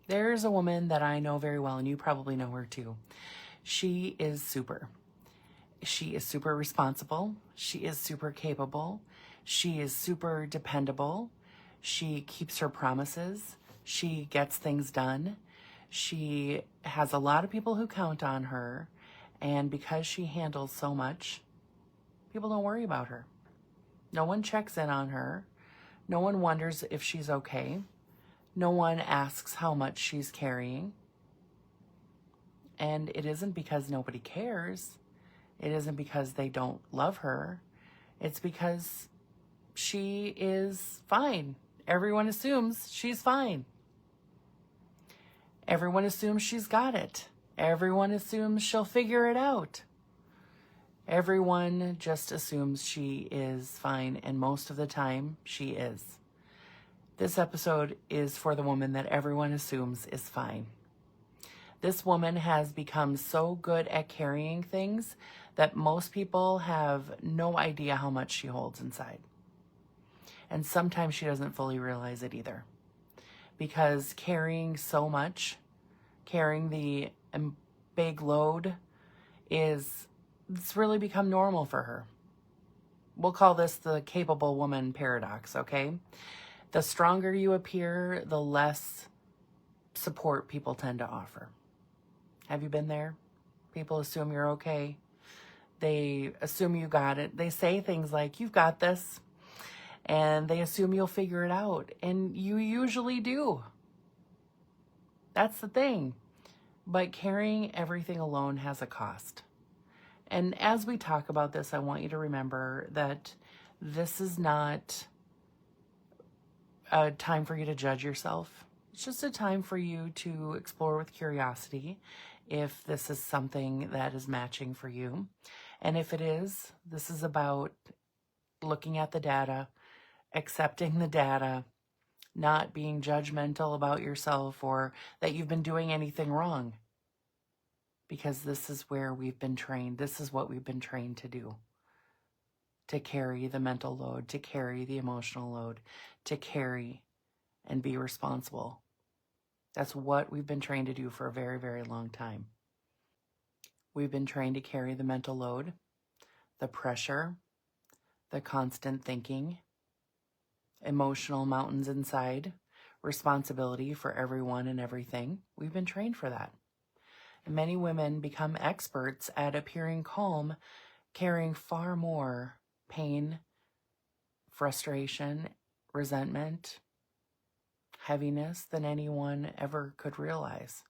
There's a woman that I know very well, and you probably know her too. She is super. She is super responsible. She is super capable. She is super dependable. She keeps her promises. She gets things done. She has a lot of people who count on her. And because she handles so much, people don't worry about her. No one checks in on her. No one wonders if she's okay. No one asks how much she's carrying. And it isn't because nobody cares. It isn't because they don't love her. It's because she is fine. Everyone assumes she's fine. Everyone assumes she's got it. Everyone assumes she'll figure it out. Everyone just assumes she is fine, and most of the time, she is. This episode is for the woman that everyone assumes is fine. This woman has become so good at carrying things that most people have no idea how much she holds inside. And sometimes she doesn't fully realize it either. Because carrying so much, carrying the big load, it's really become normal for her. We'll call this the capable woman paradox, okay? The stronger you appear, the less support people tend to offer. Have you been there? People assume you're okay. They assume you got it. They say things like, you've got this. And they assume you'll figure it out. And you usually do. That's the thing. But carrying everything alone has a cost. And as we talk about this, I want you to remember that this is not a time for you to judge yourself. It's just a time for you to explore with curiosity if this is something that is matching for you. And if it is, this is about looking at the data, accepting the data, not being judgmental about yourself or that you've been doing anything wrong. Because this is where we've been trained. This is what we've been trained to do. To carry the mental load, to carry the emotional load, to carry and be responsible. That's what we've been trained to do for a very, very long time. We've been trained to carry the mental load, the pressure, the constant thinking, emotional mountains inside, responsibility for everyone and everything. We've been trained for that. And many women become experts at appearing calm, carrying far more pain, frustration, resentment, heaviness than anyone ever could realize.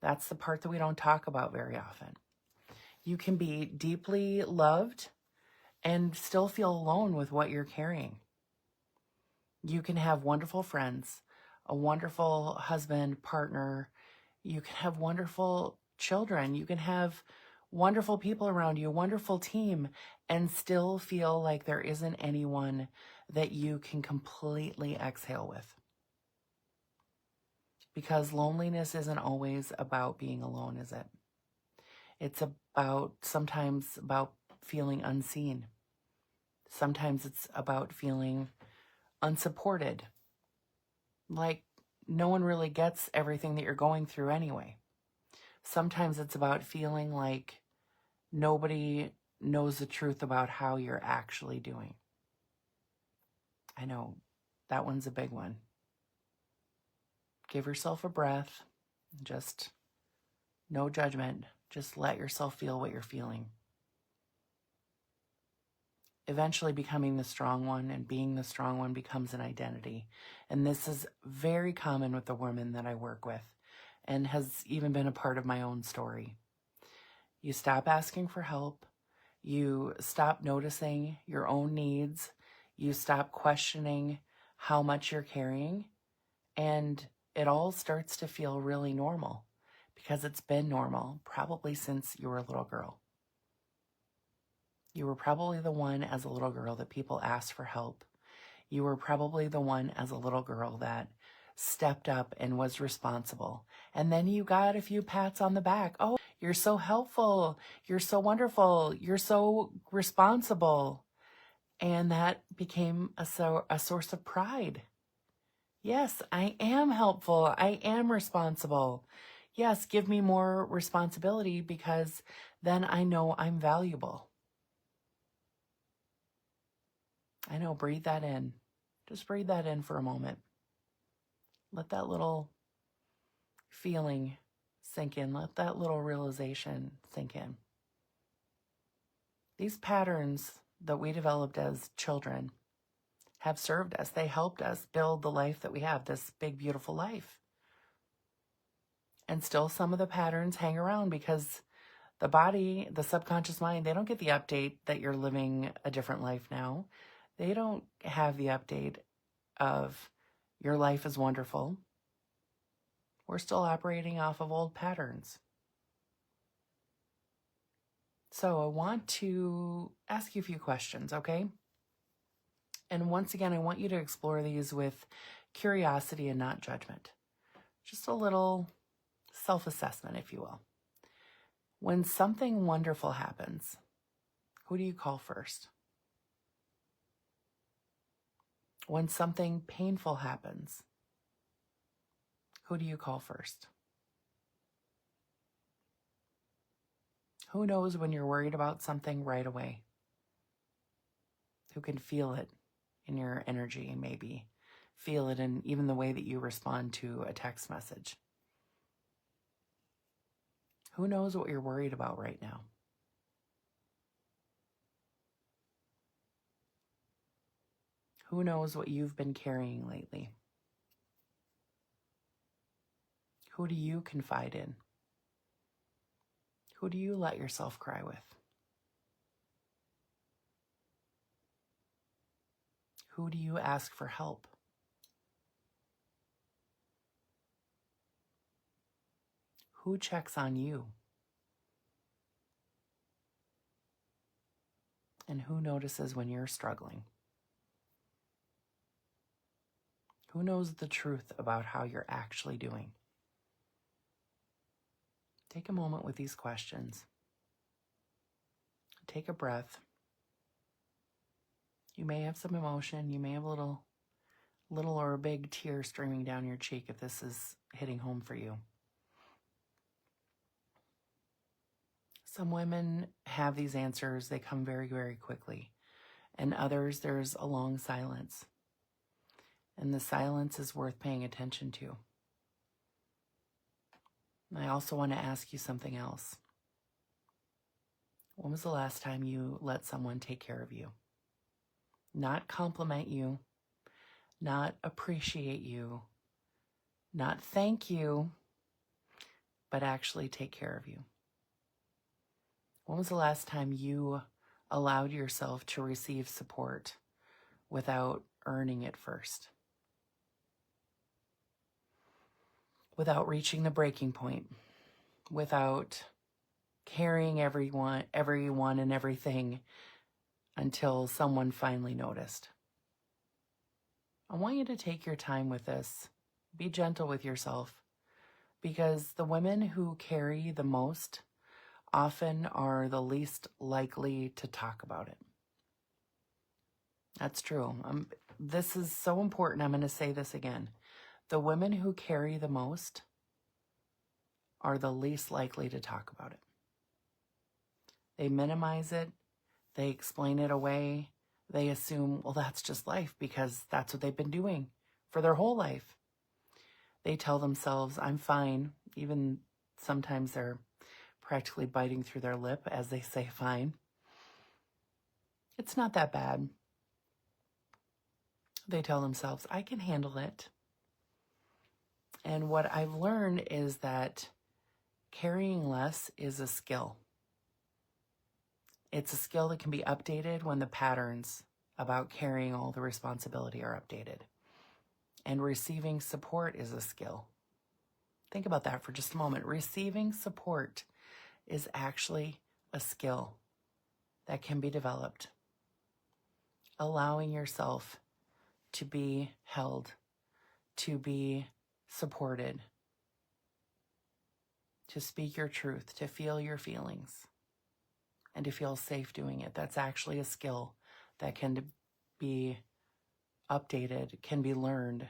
That's the part that we don't talk about very often. You can be deeply loved and still feel alone with what you're carrying. You can have wonderful friends, a wonderful husband, partner. You can have wonderful children. You can have wonderful people around you, a wonderful team, and still feel like there isn't anyone that you can completely exhale with. Because loneliness isn't always about being alone, is it? It's sometimes about feeling unseen. Sometimes it's about feeling unsupported. Like no one really gets everything that you're going through anyway. Sometimes it's about feeling like nobody knows the truth about how you're actually doing. I know, that one's a big one. Give yourself a breath. Just no judgment. Just let yourself feel what you're feeling. Eventually becoming the strong one and being the strong one becomes an identity. And this is very common with the women that I work with and has even been a part of my own story. You stop asking for help. You stop noticing your own needs. You stop questioning how much you're carrying. And it all starts to feel really normal because it's been normal probably since you were a little girl. You were probably the one as a little girl that people asked for help. You were probably the one as a little girl that stepped up and was responsible. And then you got a few pats on the back. Oh, you're so helpful. You're so wonderful. You're so responsible. And that became a source of pride. Yes, I am helpful. I am responsible. Yes, give me more responsibility because then I know I'm valuable. I know, breathe that in. Just breathe that in for a moment. Let that little feeling sink in. Let that little realization sink in. These patterns that we developed as children have served us. They helped us build the life that we have, this big, beautiful life. And still some of the patterns hang around because the body, the subconscious mind, they don't get the update that you're living a different life now. They don't have the update of your life is wonderful. We're still operating off of old patterns. So I want to ask you a few questions, okay? And once again, I want you to explore these with curiosity and not judgment. Just a little self-assessment, if you will. When something wonderful happens, who do you call first? When something painful happens, who do you call first? Who knows when you're worried about something right away? Who can feel it in your energy, maybe? Feel it in even the way that you respond to a text message. Who knows what you're worried about right now? Who knows what you've been carrying lately? Who do you confide in? Who do you let yourself cry with? Who do you ask for help? Who checks on you? And who notices when you're struggling? Who knows the truth about how you're actually doing? Take a moment with these questions. Take a breath. You may have some emotion. You may have a little or a big tear streaming down your cheek if this is hitting home for you. Some women have these answers. They come very, very quickly. And others, there's a long silence. And the silence is worth paying attention to. And I also want to ask you something else. When was the last time you let someone take care of you? Not compliment you, not appreciate you, not thank you, but actually take care of you. When was the last time you allowed yourself to receive support without earning it first? Without reaching the breaking point, without carrying everyone and everything until someone finally noticed. I want you to take your time with this. Be gentle with yourself, because the women who carry the most often are the least likely to talk about it. That's true. This is so important. I'm going to say this again. The women who carry the most are the least likely to talk about it. They minimize it. They explain it away. They assume, well, that's just life because that's what they've been doing for their whole life. They tell themselves, I'm fine. Even sometimes they're practically biting through their lip as they say fine. It's not that bad. They tell themselves, I can handle it. And what I've learned is that carrying less is a skill. It's a skill that can be updated when the patterns about carrying all the responsibility are updated. And receiving support is a skill. Think about that for just a moment. Receiving support is actually a skill that can be developed. Allowing yourself to be held, to be supported, to speak your truth, to feel your feelings, and to feel safe doing it. That's actually a skill that can be updated, can be learned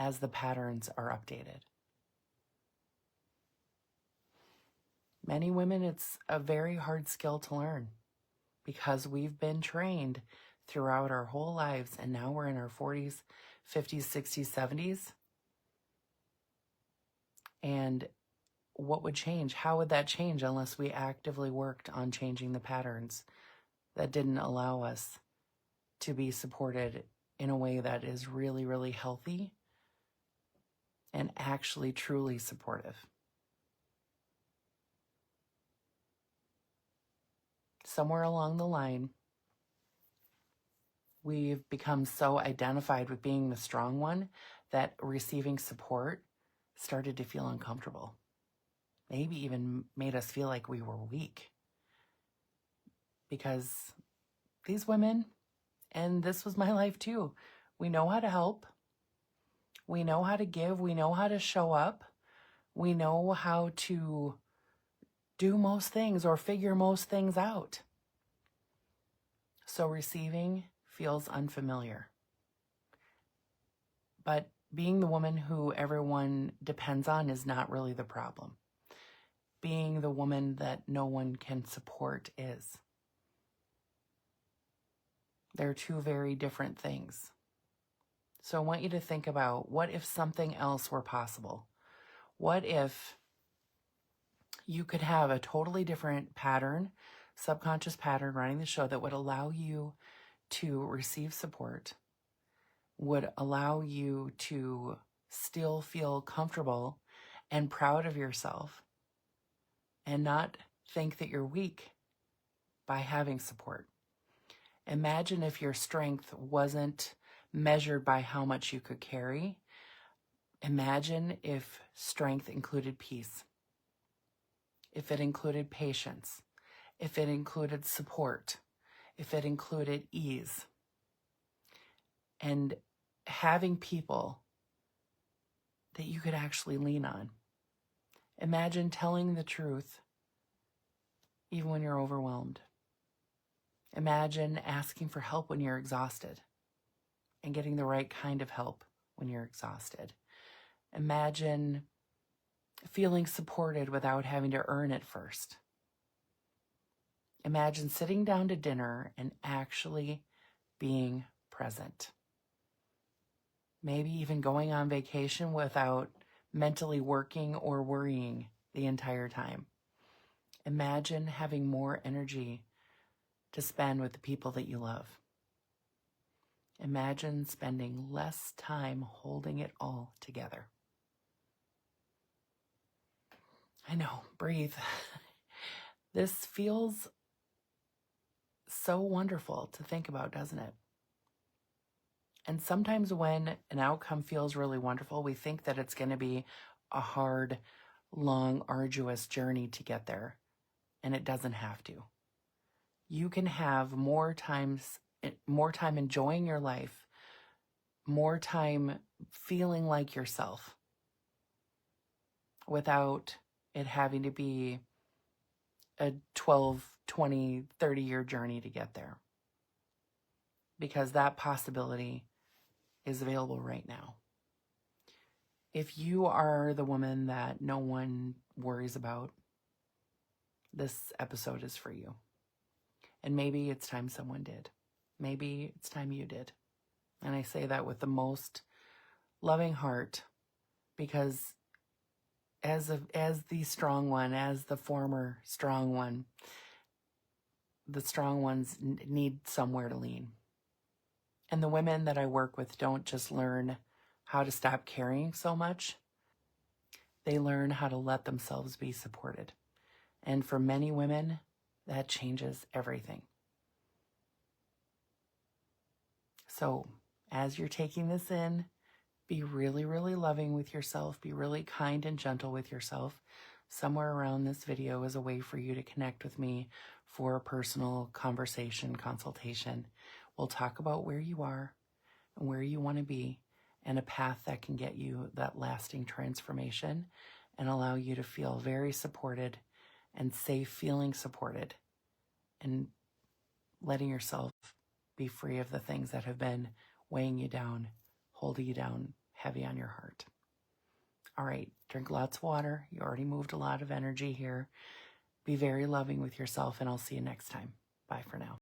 as the patterns are updated. Many women, it's a very hard skill to learn because we've been trained throughout our whole lives, and now we're in our 40s, 50s, 60s, 70s. And what would change? How would that change unless we actively worked on changing the patterns that didn't allow us to be supported in a way that is really, really healthy and actually truly supportive? Somewhere along the line, we've become so identified with being the strong one that receiving support started to feel uncomfortable. Maybe even made us feel like we were weak. Because these women, and this was my life too, we know how to help. We know how to give. We know how to show up. We know how to do most things or figure most things out. So receiving feels unfamiliar. But being the woman who everyone depends on is not really the problem. Being the woman that no one can support is. They're two very different things. So I want you to think about, what if something else were possible? What if you could have a totally different pattern, subconscious pattern running the show that would allow you to receive support, would allow you to still feel comfortable and proud of yourself and not think that you're weak by having support? Imagine if your strength wasn't measured by how much you could carry. Imagine if strength included peace, if it included patience, if it included support, if it included ease, and having people that you could actually lean on. Imagine telling the truth even when you're overwhelmed. Imagine asking for help when you're exhausted and getting the right kind of help when you're exhausted. Imagine feeling supported without having to earn it first. Imagine sitting down to dinner and actually being present. Maybe even going on vacation without mentally working or worrying the entire time. Imagine having more energy to spend with the people that you love. Imagine spending less time holding it all together. I know, breathe. This feels so wonderful to think about, doesn't it? And sometimes when an outcome feels really wonderful, we think that it's going to be a hard, long, arduous journey to get there. And it doesn't have to. You can have more time enjoying your life, more time feeling like yourself without it having to be a 12, 20, 30-year journey to get there. Because that possibility is available right now. If you are the woman that no one worries about, this episode is for you. And maybe it's time someone did. Maybe it's time you did. And I say that with the most loving heart, because as the strong one, as the former strong one, the strong ones need somewhere to lean. And the women that I work with don't just learn how to stop carrying so much. They learn how to let themselves be supported. And for many women, that changes everything. So as you're taking this in, be really, really loving with yourself. Be really kind and gentle with yourself. Somewhere around this video is a way for you to connect with me for a personal conversation, consultation. We'll talk about where you are and where you want to be and a path that can get you that lasting transformation and allow you to feel very supported and safe, feeling supported and letting yourself be free of the things that have been weighing you down, holding you down, heavy on your heart. All right, drink lots of water. You already moved a lot of energy here. Be very loving with yourself, and I'll see you next time. Bye for now.